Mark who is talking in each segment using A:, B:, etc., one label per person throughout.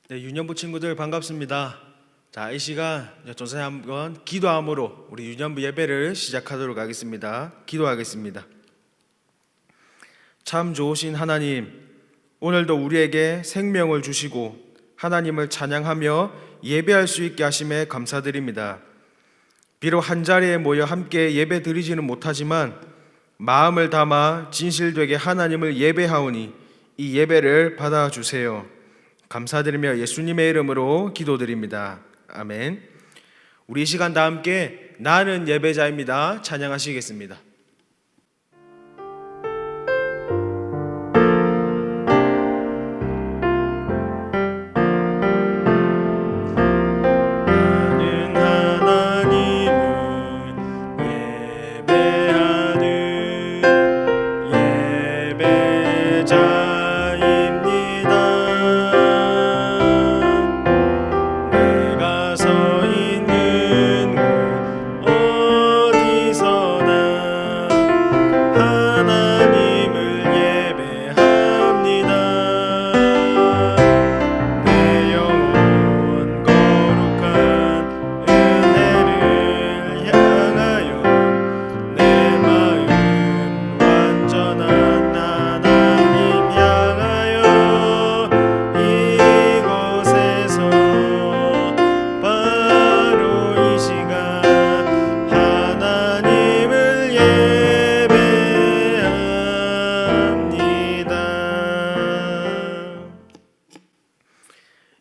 A: 네, 유년부 친구들 반갑습니다. 자, 이 시간 전사님 한번 기도함으로 우리 유년부 예배를 시작하도록 하겠습니다. 기도하겠습니다. 참 좋으신 하나님, 오늘도 우리에게 생명을 주시고 하나님을 찬양하며 예배할 수 있게 하심에 감사드립니다. 비록 한자리에 모여 함께 예배 드리지는 못하지만 마음을 담아 진실되게 하나님을 예배하오니 이 예배를 받아주세요. 감사드리며 예수님의 이름으로 기도드립니다. 아멘. 우리 이 시간 다 함께 나는 예배자입니다 찬양하시겠습니다.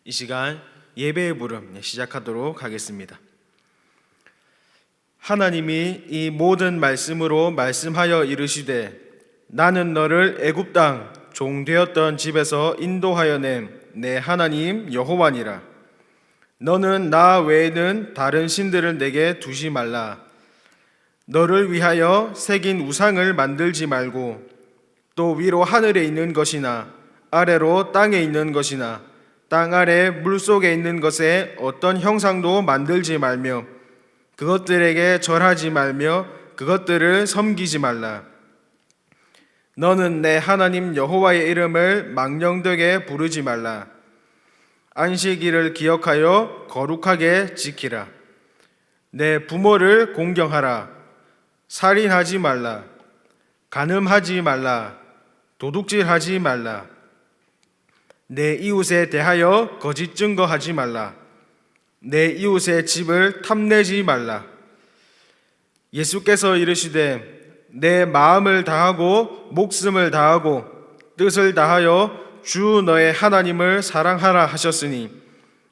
A: 이 시간 예배의 부름 시작하도록 하겠습니다. 하나님이 이 모든 말씀으로 말씀하여 이르시되 나는 너를 애굽 땅 종되었던 집에서 인도하여 낸 내 하나님 여호와니라. 너는 나 외에는 다른 신들을 내게 두지 말라. 너를 위하여 새긴 우상을 만들지 말고 또 위로 하늘에 있는 것이나 아래로 땅에 있는 것이나 땅 아래 물속에 있는 것에 어떤 형상도 만들지 말며 그것들에게 절하지 말며 그것들을 섬기지 말라. 너는 내 하나님 여호와의 이름을 망령되게 부르지 말라. 안식일을 기억하여 거룩하게 지키라. 내 부모를 공경하라. 살인하지 말라. 간음하지 말라. 도둑질하지 말라. 내 이웃에 대하여 거짓 증거하지 말라. 내 이웃의 집을 탐내지 말라. 예수께서 이르시되 내 마음을 다하고 목숨을 다하고 뜻을 다하여 주 너의 하나님을 사랑하라 하셨으니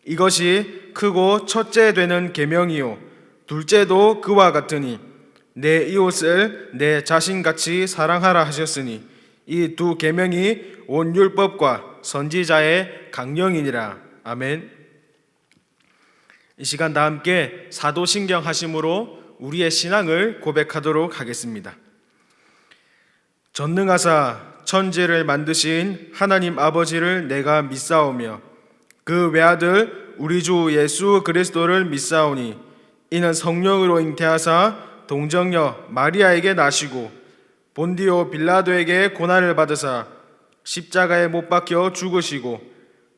A: 이것이 크고 첫째 되는 계명이요 둘째도 그와 같으니 내 이웃을 내 자신같이 사랑하라 하셨으니 이 두 계명이 온 율법과 선지자의 강령이니라. 아멘. 이 시간 다 함께 사도신경 하심으로 우리의 신앙을 고백하도록 하겠습니다. 전능하사 천지를 만드신 하나님 아버지를 내가 믿사오며 그 외아들 우리 주 예수 그리스도를 믿사오니 이는 성령으로 잉태하사 동정녀 마리아에게 나시고 본디오 빌라도에게 고난을 받으사 십자가에 못 박혀 죽으시고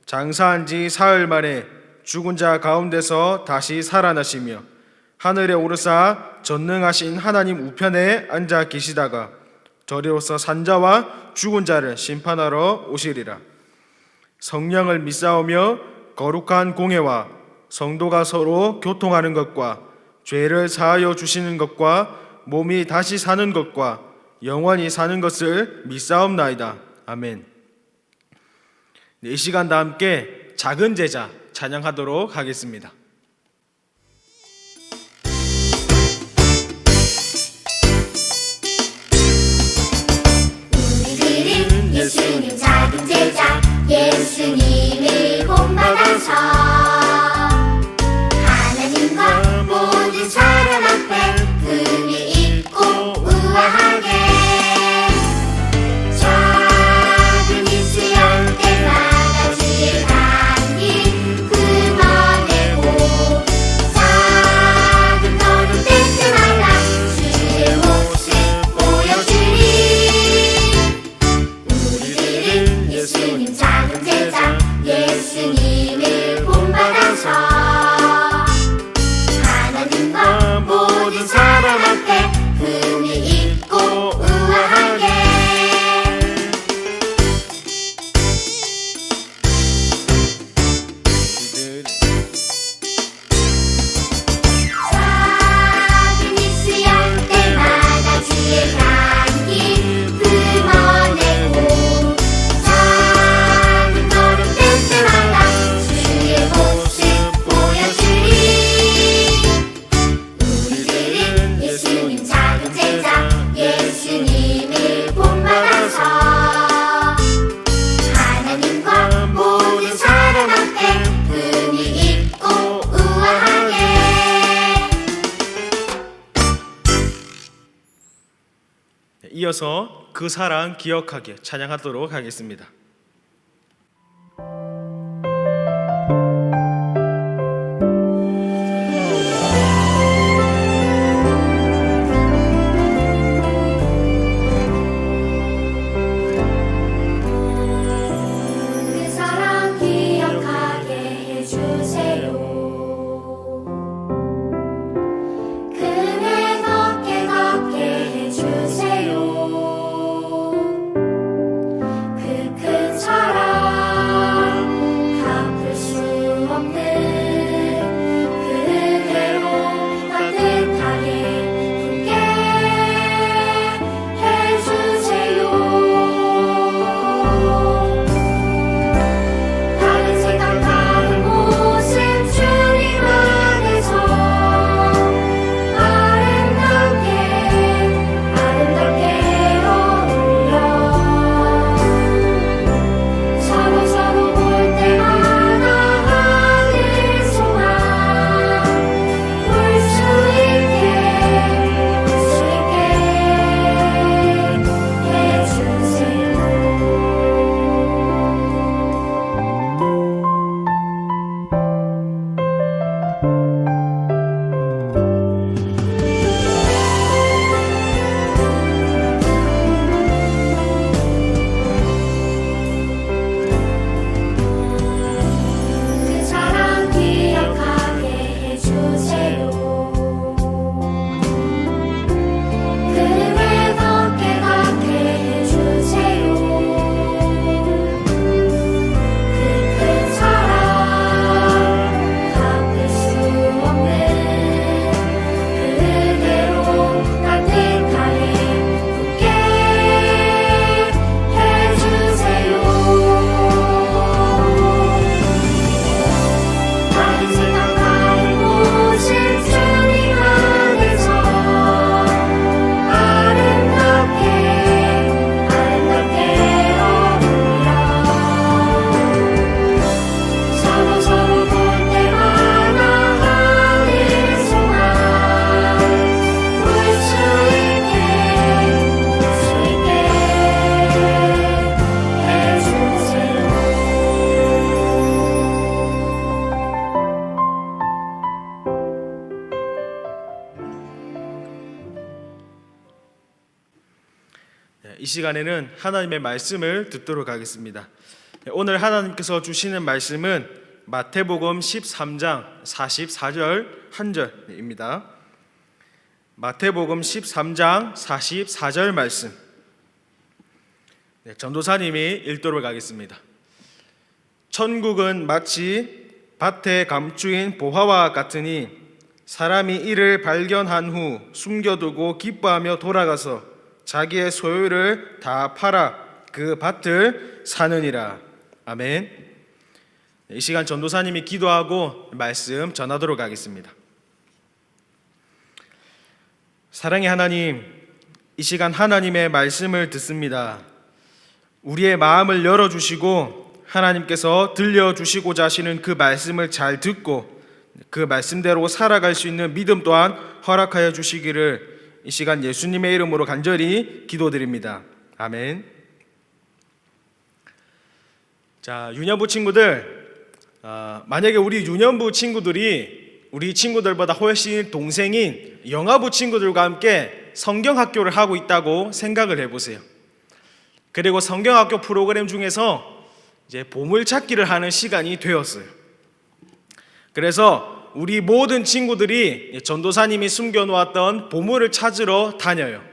A: 장사한 지 사흘 만에 죽은 자 가운데서 다시 살아나시며 하늘에 오르사 전능하신 하나님 우편에 앉아 계시다가 저리로서 산자와 죽은 자를 심판하러 오시리라. 성령을 믿사오며 거룩한 공회와 성도가 서로 교통하는 것과 죄를 사하여 주시는 것과 몸이 다시 사는 것과 영원히 사는 것을 믿사옵나이다. 아멘. 이 시간 다 함께 작은 제자 찬양하도록 하겠습니다.
B: 우리들은 예수님 작은 제자 예수님을 본받아서 하나님과 모든 사람 앞에 품위 있고 우아하게 작은 이스 열 때마다 주의 강림 끊어내고 작은 거룩 될 때마다 주의 모습 보여주리. 우리들은 예수님 작은 제자 예수님
A: 이어서 그 사랑 기억하게 찬양하도록 하겠습니다.
B: 그 사랑 기억하게 해주세요. 그네 걷게 해주세요. 그 큰 사랑 갚을 수 없는 그 은혜로 따뜻하게 품게 해주세요. 다른 생각 다른 모습 주님 안에서 아름답게 어울려 서로 볼 때마다 하늘 소망 볼 수 있게 해주세요. 그 사랑 기억하게 해주세요. 그네 걷게 해주세요. 그 큰 사랑 갚을 수 없는 그 은혜로 따뜻하게 품게 해주세요. 다른 생각 다른 모습 주님 안에서 아름답게 어울려 서로 볼 때마다 하늘 소망 볼 수 있게 해주세요.
A: 이 시간에는 하나님의 말씀을 듣도록 하겠습니다. 오늘 하나님께서 주시는 말씀은 마태복음 13장 44절 한절입니다. 마태복음 13장 44절 말씀. 전도사님이 읽도록 하겠습니다. 천국은 마치 밭에 감추인 보화와 같으니 사람이 이를 발견한 후 숨겨두고 기뻐하며 돌아가서 자기의 소유를 다 팔아 그 밭을 사느니라. 아멘. 이 시간 전도사님이 기도하고 말씀 전하도록 하겠습니다. 사랑의 하나님, 이 시간 하나님의 말씀을 듣습니다. 우리의 마음을 열어주시고 하나님께서 들려주시고자 하시는 그 말씀을 잘 듣고 그 말씀대로 살아갈 수 있는 믿음 또한 허락하여 주시기를 이 시간 예수님의 이름으로 간절히 기도드립니다. 아멘. 자, 유년부 친구들, 만약에 우리 유년부 친구들이 우리 친구들보다 훨씬 동생인 영아부 친구들과 함께 성경학교를 하고 있다고 생각을 해보세요. 그리고 성경학교 프로그램 중에서 이제 보물찾기를 하는 시간이 되었어요. 그래서 우리 모든 친구들이 전도사님이 숨겨놓았던 보물을 찾으러 다녀요.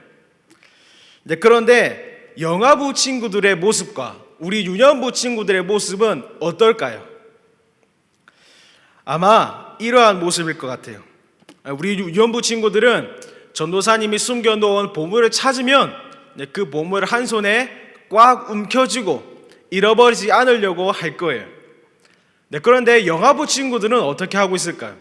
A: 그런데 영아부 친구들의 모습과 우리 유년부 친구들의 모습은 어떨까요? 아마 이러한 모습일 것 같아요. 우리 유년부 친구들은 전도사님이 숨겨놓은 보물을 찾으면 그 보물을 한 손에 꽉 움켜쥐고 잃어버리지 않으려고 할 거예요. 그런데 영아부 친구들은 어떻게 하고 있을까요?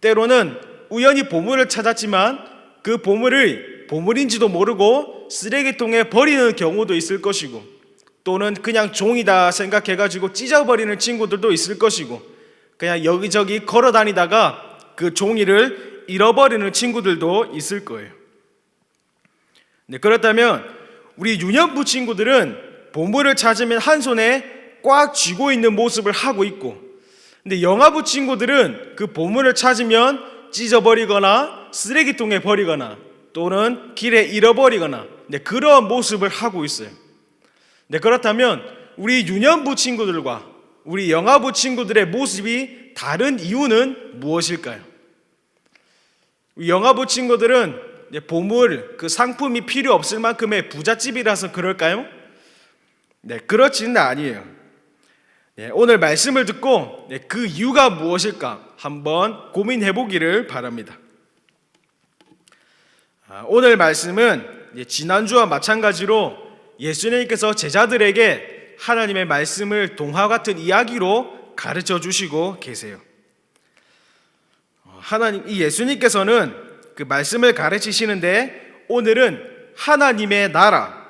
A: 때로는 우연히 보물을 찾았지만 그 보물을 보물인지도 모르고 쓰레기통에 버리는 경우도 있을 것이고, 또는 그냥 종이다 생각해가지고 찢어버리는 친구들도 있을 것이고, 그냥 여기저기 걸어 다니다가 그 종이를 잃어버리는 친구들도 있을 거예요. 네, 그렇다면 우리 유년부 친구들은 보물을 찾으면 한 손에 꽉 쥐고 있는 모습을 하고 있고, 근데 영아부 친구들은 그 보물을 찾으면 찢어버리거나 쓰레기통에 버리거나 또는 길에 잃어버리거나, 네, 그런 모습을 하고 있어요. 네, 그렇다면 우리 유년부 친구들과 우리 영아부 친구들의 모습이 다른 이유는 무엇일까요? 영아부 친구들은 보물, 그 상품이 필요 없을 만큼의 부잣집이라서 그럴까요? 네, 그렇지는 아니에요. 네, 오늘 말씀을 듣고 그 이유가 무엇일까 한번 고민해 보기를 바랍니다. 오늘 말씀은 지난주와 마찬가지로 예수님께서 제자들에게 하나님의 말씀을 동화 같은 이야기로 가르쳐 주시고 계세요. 이 예수님께서는 그 말씀을 가르치시는데 오늘은 하나님의 나라,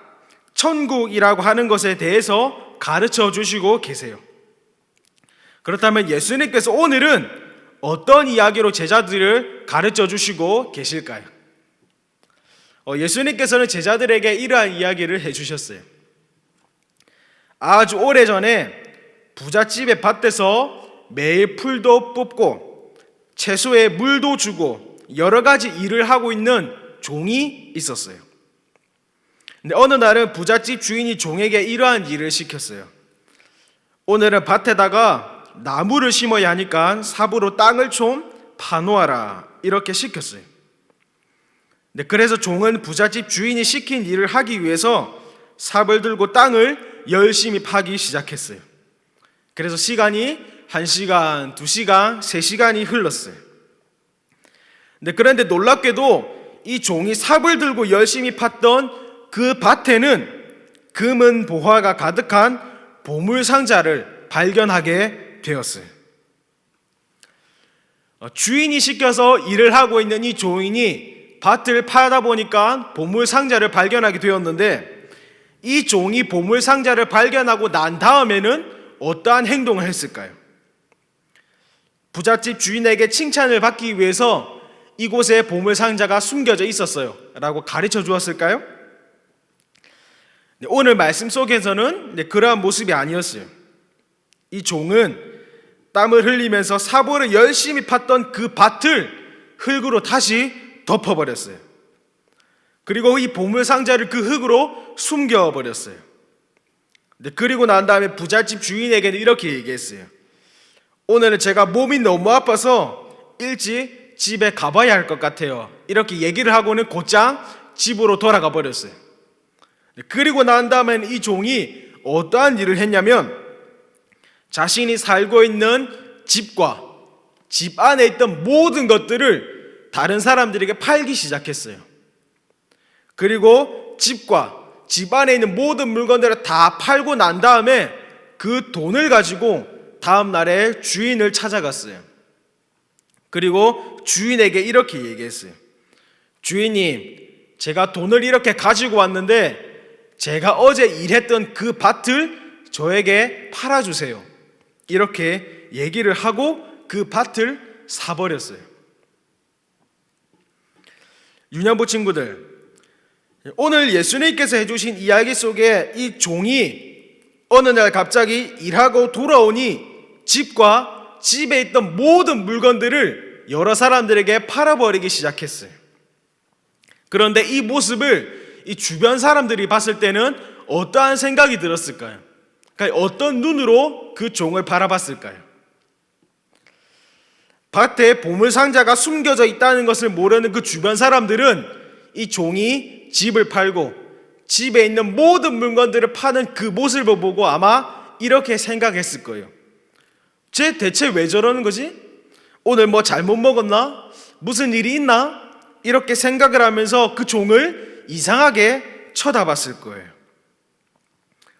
A: 천국이라고 하는 것에 대해서 가르쳐 주시고 계세요. 그렇다면 예수님께서 오늘은 어떤 이야기로 제자들을 가르쳐 주시고 계실까요? 예수님께서는 제자들에게 이러한 이야기를 해주셨어요. 아주 오래전에 부잣집의 밭에서 매일 풀도 뽑고 채소에 물도 주고 여러 가지 일을 하고 있는 종이 있었어요. 근데 어느 날은 부잣집 주인이 종에게 이러한 일을 시켰어요. 오늘은 밭에다가 나무를 심어야 하니까 삽으로 땅을 좀 파놓아라, 이렇게 시켰어요. 네, 그래서 종은 부잣집 주인이 시킨 일을 하기 위해서 삽을 들고 땅을 열심히 파기 시작했어요. 그래서 시간이 1시간, 2시간, 3시간이 흘렀어요. 네, 그런데 놀랍게도 이 종이 삽을 들고 열심히 팠던 그 밭에는 금은 보화가 가득한 보물 상자를 발견하게 되었어요. 주인이 시켜서 일을 하고 있는 이 종이 밭을 파다 보니까 보물 상자를 발견하게 되었는데, 이 종이 보물 상자를 발견하고 난 다음에는 어떠한 행동을 했을까요? 부잣집 주인에게 칭찬을 받기 위해서 이곳에 보물 상자가 숨겨져 있었어요 라고 가르쳐 주었을까요? 네, 오늘 말씀 속에서는 그러한 모습이 아니었어요. 이 종은 땀을 흘리면서 삽으로 열심히 팠던 그 밭을 흙으로 다시 덮어버렸어요. 그리고 이 보물 상자를 그 흙으로 숨겨버렸어요. 그리고 난 다음에 부잣집 주인에게는 이렇게 얘기했어요. 오늘은 제가 몸이 너무 아파서 일찍 집에 가봐야 할 것 같아요. 이렇게 얘기를 하고는 곧장 집으로 돌아가 버렸어요. 그리고 난 다음에는 이 종이 어떠한 일을 했냐면 자신이 살고 있는 집과 집 안에 있던 모든 것들을 다른 사람들에게 팔기 시작했어요. 그리고 집과 집 안에 있는 모든 물건들을 다 팔고 난 다음에 그 돈을 가지고 다음 날에 주인을 찾아갔어요. 그리고 주인에게 이렇게 얘기했어요. 주인님, 제가 돈을 이렇게 가지고 왔는데 제가 어제 일했던 그 밭을 저에게 팔아주세요. 이렇게 얘기를 하고 그 밭을 사버렸어요. 유년부 친구들, 오늘 예수님께서 해주신 이야기 속에 이 종이 어느 날 갑자기 일하고 돌아오니 집과 집에 있던 모든 물건들을 여러 사람들에게 팔아버리기 시작했어요. 그런데 이 모습을 이 주변 사람들이 봤을 때는 어떠한 생각이 들었을까요? 그러니까 어떤 눈으로 그 종을 바라봤을까요? 밭에 보물 상자가 숨겨져 있다는 것을 모르는 그 주변 사람들은 이 종이 집을 팔고 집에 있는 모든 물건들을 파는 그 모습을 보고 아마 이렇게 생각했을 거예요. 쟤 대체 왜 저러는 거지? 오늘 뭐 잘못 먹었나? 무슨 일이 있나? 이렇게 생각을 하면서 그 종을 이상하게 쳐다봤을 거예요.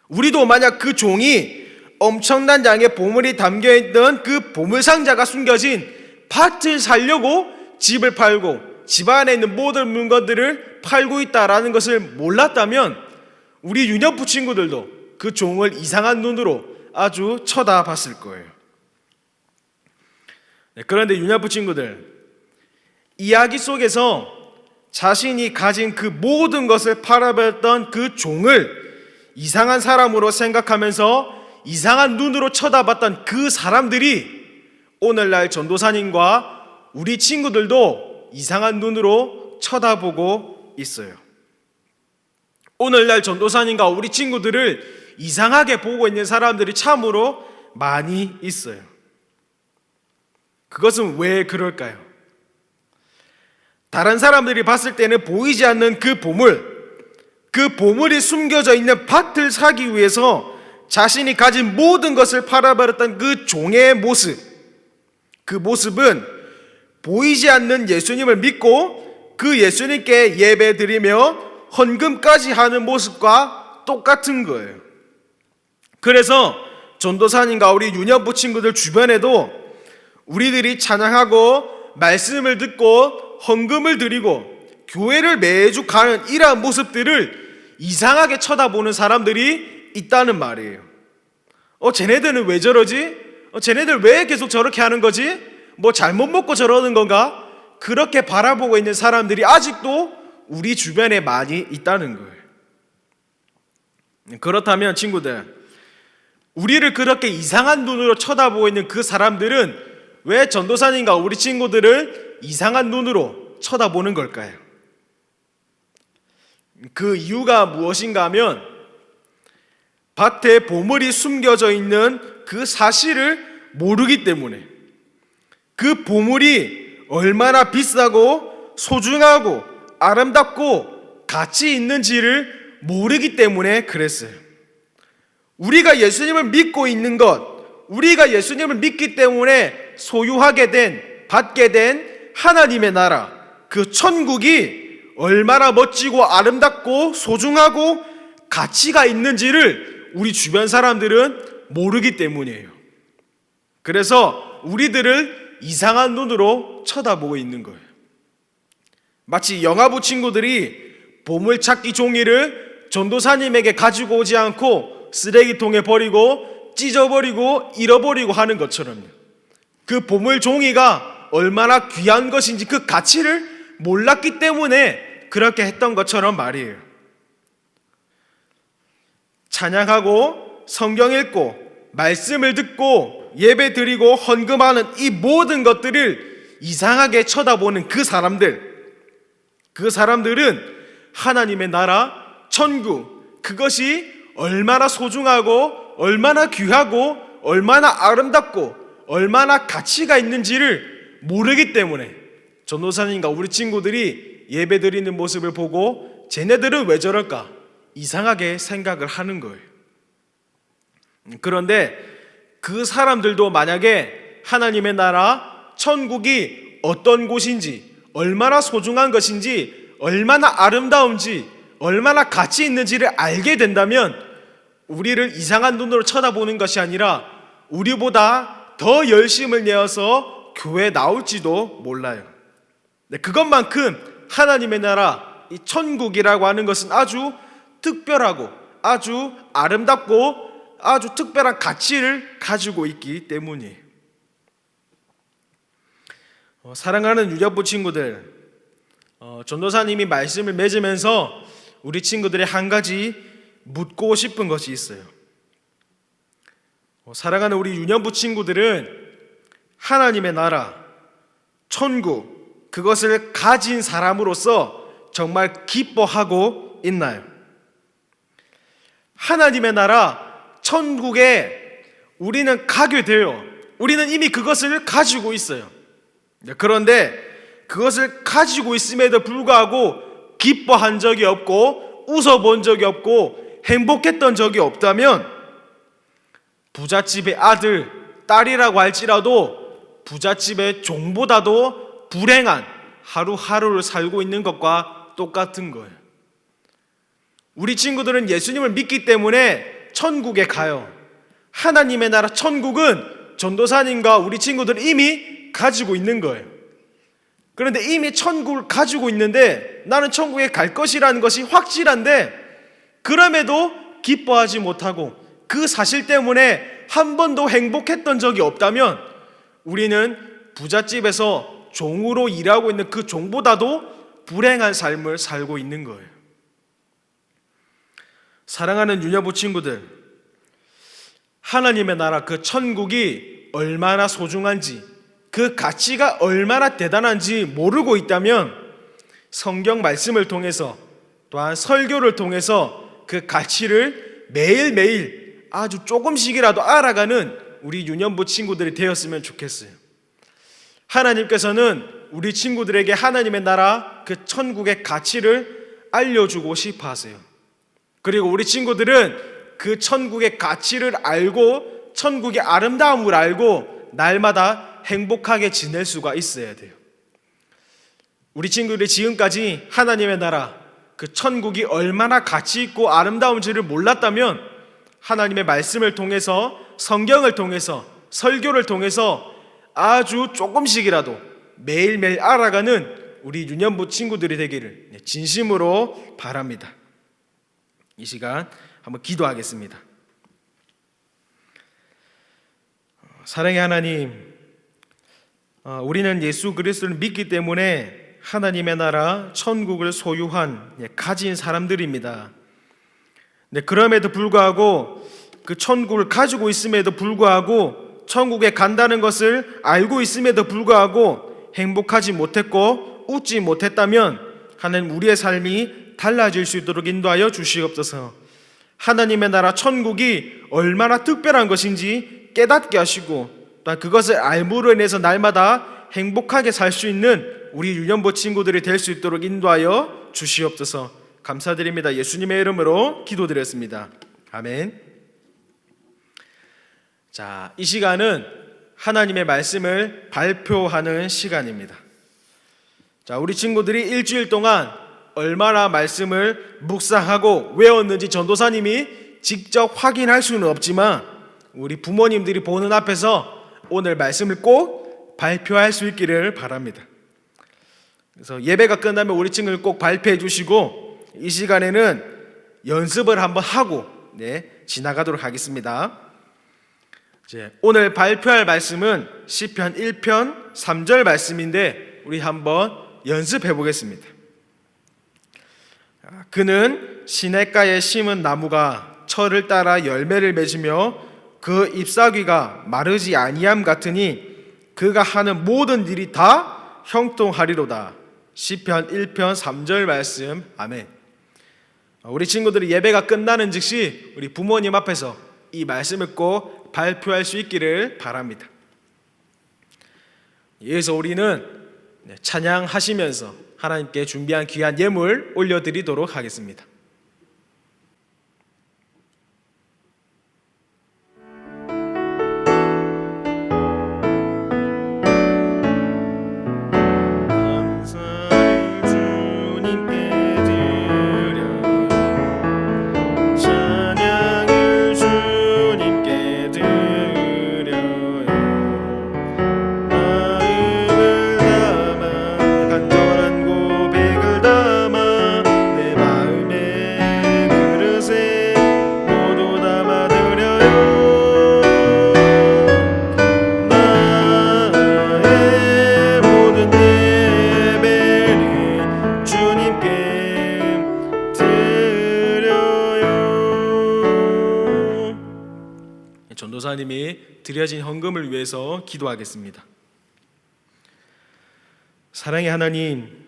A: 우리도 만약 그 종이 엄청난 양의 보물이 담겨있던 그 보물 상자가 숨겨진 밭을 살려고 집을 팔고 집 안에 있는 모든 물건들을 팔고 있다라는 것을 몰랐다면 우리 유년부 친구들도 그 종을 이상한 눈으로 아주 쳐다봤을 거예요. 그런데 유년부 친구들, 이야기 속에서 자신이 가진 그 모든 것을 팔아버렸던 그 종을 이상한 사람으로 생각하면서 이상한 눈으로 쳐다봤던 그 사람들이 오늘날 전도사님과 우리 친구들도 이상한 눈으로 쳐다보고 있어요. 오늘날 전도사님과 우리 친구들을 이상하게 보고 있는 사람들이 참으로 많이 있어요. 그것은 왜 그럴까요? 다른 사람들이 봤을 때는 보이지 않는 그 보물이 숨겨져 있는 밭을 사기 위해서 자신이 가진 모든 것을 팔아버렸던 그 종의 모습, 그 모습은 보이지 않는 예수님을 믿고 그 예수님께 예배드리며 헌금까지 하는 모습과 똑같은 거예요. 그래서 전도사님과 우리 유년부 친구들 주변에도 우리들이 찬양하고 말씀을 듣고 헌금을 드리고 교회를 매주 가는 이러한 모습들을 이상하게 쳐다보는 사람들이 있다는 말이에요. 쟤네들은 왜 저러지? 쟤네들 왜 계속 저렇게 하는 거지? 뭐 잘못 먹고 저러는 건가? 그렇게 바라보고 있는 사람들이 아직도 우리 주변에 많이 있다는 거예요. 그렇다면 친구들, 우리를 그렇게 이상한 눈으로 쳐다보고 있는 그 사람들은 왜 전도사님과 우리 친구들을 이상한 눈으로 쳐다보는 걸까요? 그 이유가 무엇인가 하면 밭에 보물이 숨겨져 있는 그 사실을 모르기 때문에, 그 보물이 얼마나 비싸고 소중하고 아름답고 가치 있는지를 모르기 때문에 그랬어요. 우리가 예수님을 믿고 있는 것, 우리가 예수님을 믿기 때문에 소유하게 된, 받게 된 하나님의 나라, 그 천국이 얼마나 멋지고 아름답고 소중하고 가치가 있는지를 우리 주변 사람들은 모르기 때문이에요. 그래서 우리들을 이상한 눈으로 쳐다보고 있는 거예요. 마치 영아부 친구들이 보물찾기 종이를 전도사님에게 가지고 오지 않고 쓰레기통에 버리고 찢어버리고 잃어버리고 하는 것처럼요. 그 보물 종이가 얼마나 귀한 것인지 그 가치를 몰랐기 때문에 그렇게 했던 것처럼 말이에요. 찬양하고 성경 읽고 말씀을 듣고 예배 드리고 헌금하는 이 모든 것들을 이상하게 쳐다보는 그 사람들은 하나님의 나라, 천국, 그것이 얼마나 소중하고 얼마나 귀하고 얼마나 아름답고 얼마나 가치가 있는지를 모르기 때문에 전도사님과 우리 친구들이 예배 드리는 모습을 보고 쟤네들은 왜 저럴까? 이상하게 생각을 하는 거예요. 그런데 그 사람들도 만약에 하나님의 나라, 천국이 어떤 곳인지, 얼마나 소중한 것인지, 얼마나 아름다운지, 얼마나 가치 있는지를 알게 된다면 우리를 이상한 눈으로 쳐다보는 것이 아니라 우리보다 더 열심을 내어서 교회에 나올지도 몰라요. 그것만큼 하나님의 나라, 이 천국이라고 하는 것은 아주 특별하고 아주 아름답고 아주 특별한 가치를 가지고 있기 때문이에요. 사랑하는 유년부 친구들, 전도사님이 말씀을 맺으면서 우리 친구들의 한 가지 묻고 싶은 것이 있어요. 사랑하는 우리 유년부 친구들은 하나님의 나라, 천국, 그것을 가진 사람으로서 정말 기뻐하고 있나요? 하나님의 나라, 천국에 우리는 가게 돼요. 우리는 이미 그것을 가지고 있어요. 그런데 그것을 가지고 있음에도 불구하고 기뻐한 적이 없고 웃어본 적이 없고 행복했던 적이 없다면 부잣집의 아들, 딸이라고 할지라도 부잣집의 종보다도 불행한 하루하루를 살고 있는 것과 똑같은 거예요. 우리 친구들은 예수님을 믿기 때문에 천국에 가요. 하나님의 나라 천국은 전도사님과 우리 친구들은 이미 가지고 있는 거예요. 그런데 이미 천국을 가지고 있는데 나는 천국에 갈 것이라는 것이 확실한데 그럼에도 기뻐하지 못하고 그 사실 때문에 한 번도 행복했던 적이 없다면 우리는 부잣집에서 종으로 일하고 있는 그 종보다도 불행한 삶을 살고 있는 거예요. 사랑하는 유년부 친구들, 하나님의 나라 그 천국이 얼마나 소중한지, 그 가치가 얼마나 대단한지 모르고 있다면 성경 말씀을 통해서 또한 설교를 통해서 그 가치를 매일매일 아주 조금씩이라도 알아가는 우리 유년부 친구들이 되었으면 좋겠어요. 하나님께서는 우리 친구들에게 하나님의 나라 그 천국의 가치를 알려주고 싶어 하세요. 그리고 우리 친구들은 그 천국의 가치를 알고 천국의 아름다움을 알고 날마다 행복하게 지낼 수가 있어야 돼요. 우리 친구들이 지금까지 하나님의 나라 그 천국이 얼마나 가치 있고 아름다운지를 몰랐다면 하나님의 말씀을 통해서, 성경을 통해서, 설교를 통해서 아주 조금씩이라도 매일매일 알아가는 우리 유년부 친구들이 되기를 진심으로 바랍니다. 이 시간 한번 기도하겠습니다. 사랑의 하나님, 우리는 예수 그리스도를 믿기 때문에 하나님의 나라 천국을 소유한 가진 사람들입니다. 그럼에도 불구하고 그 천국을 가지고 있음에도 불구하고 천국에 간다는 것을 알고 있음에도 불구하고 행복하지 못했고 웃지 못했다면 하나님, 우리의 삶이 달라질 수 있도록 인도하여 주시옵소서. 하나님의 나라 천국이 얼마나 특별한 것인지 깨닫게 하시고 또한 그것을 알므로 인해서 날마다 행복하게 살 수 있는 우리 유년부 친구들이 될 수 있도록 인도하여 주시옵소서. 감사드립니다. 예수님의 이름으로 기도드렸습니다. 아멘. 자, 이 시간은 하나님의 말씀을 발표하는 시간입니다. 자, 우리 친구들이 일주일 동안 얼마나 말씀을 묵상하고 외웠는지 전도사님이 직접 확인할 수는 없지만 우리 부모님들이 보는 앞에서 오늘 말씀을 꼭 발표할 수 있기를 바랍니다. 그래서 예배가 끝나면 우리 친구들 꼭 발표해 주시고 이 시간에는 연습을 한번 하고 지나가도록 하겠습니다. 오늘 발표할 말씀은 시편 1편 3절 말씀인데 우리 한번 연습해 보겠습니다. 그는 시냇가에 심은 나무가 철을 따라 열매를 맺으며 그 잎사귀가 마르지 아니함 같으니 그가 하는 모든 일이 다 형통하리로다. 시편 1편 3절 말씀. 아멘. 우리 친구들이 예배가 끝나는 즉시 우리 부모님 앞에서 이 말씀을 꼭 발표할 수 있기를 바랍니다. 여기서 우리는 찬양하시면서 하나님께 준비한 귀한 예물 올려드리도록 하겠습니다. 전도사님이 드려진 헌금을 위해서 기도하겠습니다. 사랑의 하나님,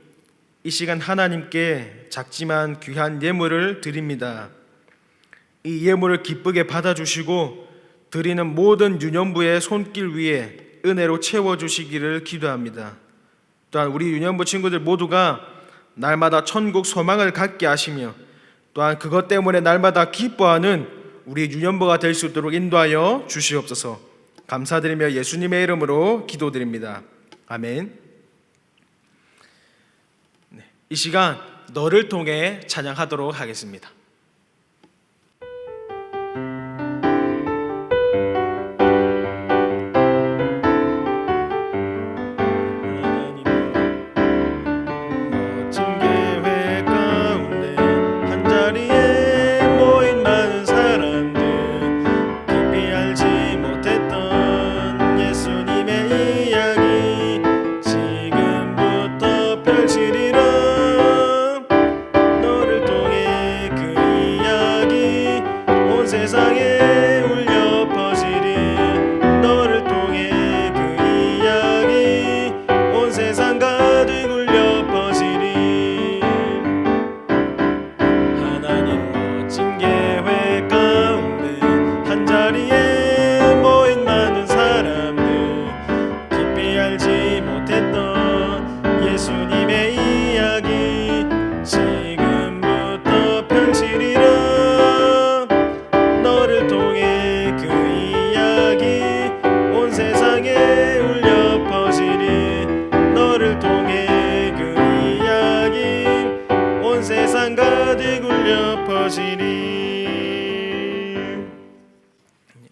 A: 이 시간 하나님께 작지만 귀한 예물을 드립니다. 이 예물을 기쁘게 받아주시고 드리는 모든 유년부의 손길 위에 은혜로 채워주시기를 기도합니다. 또한 우리 유년부 친구들 모두가 날마다 천국 소망을 갖게 하시며 또한 그것 때문에 날마다 기뻐하는 우리 유년부가 될 수 있도록 인도하여 주시옵소서. 감사드리며 예수님의 이름으로 기도드립니다. 아멘. 이 시간 너를 통해 찬양하도록 하겠습니다.
B: 지리라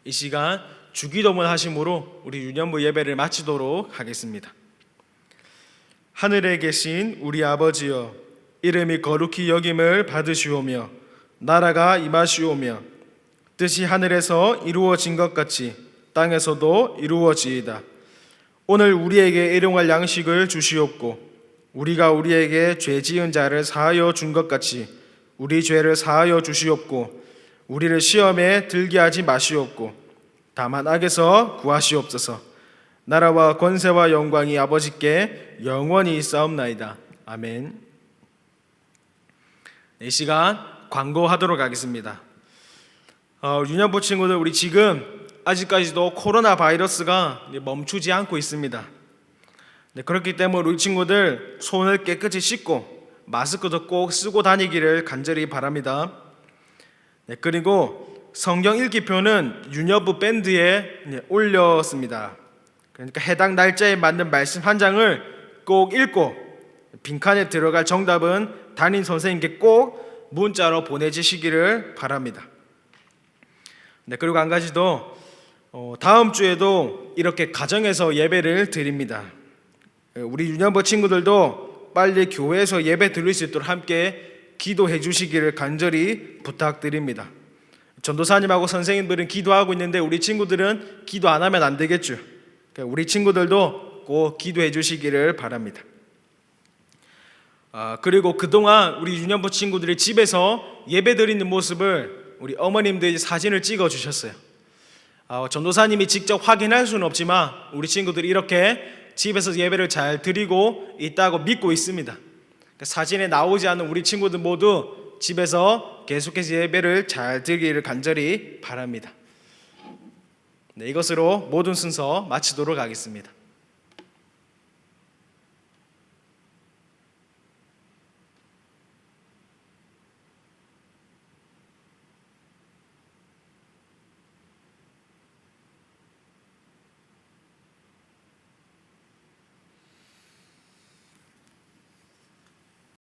A: 이 시간 주기도문 하심으로 우리 유년부 예배를 마치도록 하겠습니다. 하늘에 계신 우리 아버지여, 이름이 거룩히 여김을 받으시오며 나라가 임하시오며 뜻이 하늘에서 이루어진 것 같이 땅에서도 이루어지이다. 오늘 우리에게 일용할 양식을 주시옵고 우리가 우리에게 죄 지은 자를 사하여 준 것 같이 우리 죄를 사하여 주시옵고 우리를 시험에 들게 하지 마시옵고 다만 악에서 구하시옵소서. 나라와 권세와 영광이 아버지께 영원히 있사옵나이다. 아멘. 이 시간 광고하도록 하겠습니다. 유년부 친구들, 우리 지금 아직까지도 코로나 바이러스가 멈추지 않고 있습니다. 그렇기 때문에 우리 친구들 손을 깨끗이 씻고 마스크도 꼭 쓰고 다니기를 간절히 바랍니다. 그리고 성경 읽기표는 유년부 밴드에 올렸습니다. 그러니까 해당 날짜에 맞는 말씀 한 장을 꼭 읽고 빈칸에 들어갈 정답은 담임 선생님께 꼭 문자로 보내주시기를 바랍니다. 그리고 한 가지 더, 다음 주에도 이렇게 가정에서 예배를 드립니다. 우리 유년부 친구들도 빨리 교회에서 예배 드릴 수 있도록 함께 기도해 주시기를 간절히 부탁드립니다. 전도사님하고 선생님들은 기도하고 있는데 우리 친구들은 기도 안 하면 안 되겠죠. 우리 친구들도 꼭 기도해 주시기를 바랍니다. 그리고 그동안 우리 유년부 친구들이 집에서 예배 드리는 모습을 우리 어머님들이 사진을 찍어 주셨어요. 전도사님이 직접 확인할 수는 없지만 우리 친구들이 이렇게 집에서 예배를 잘 드리고 있다고 믿고 있습니다. 사진에 나오지 않는 우리 친구들 모두 집에서 계속해서 예배를 잘 드리기를 간절히 바랍니다. 이것으로 모든 순서 마치도록 하겠습니다.